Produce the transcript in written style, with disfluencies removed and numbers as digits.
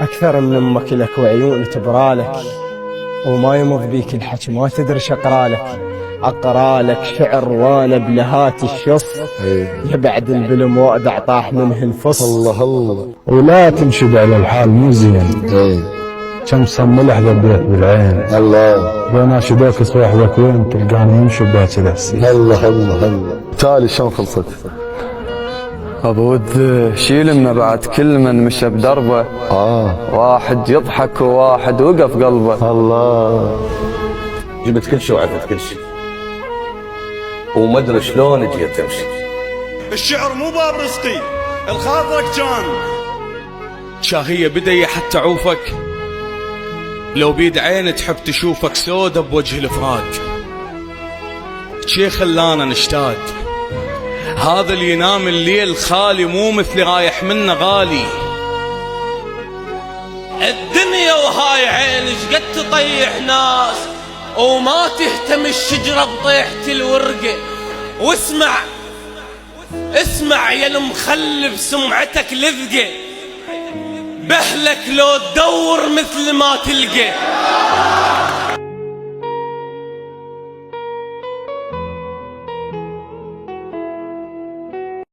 أكثر من أمك لك وعيون تبرالك، وما يمض بيك الحكي ما تدري شقرالك. أقرالك شعر وانا بلهات الشص، يبعد البلم وأدع طاح منه الفص. الله الله. ولا تنشد على الحال مو زين، كم صملح ذبيت بالعين. الله. بناشدوك صوحبك وين تلقاني يمشي بهاك الهسي. الله الله الله. تالي شلون خلصت؟ ابود شيل لنا بعد كل من مشى بدربه، واحد يضحك وواحد وقف قلبه. الله. جبت كل شيء وعرفت كل شيء، وما ادري شلون جيت تمشي. الشعر مو باب رزقي، الخاطرك كان شاهية بدي حتى عوفك، لو بيد عين تحب تشوفك سودة بوجه الفراق. شي خلانا نشتاق، هذا اللي ينام الليل خالي مو مثل رايح منه غالي. الدنيا وهاي عين شقد تطيح ناس، وما تهتم الشجرة بطيحة الورقة. واسمع اسمع يا المخلف سمعتك لذقة، بهلك لو تدور مثل ما تلقى.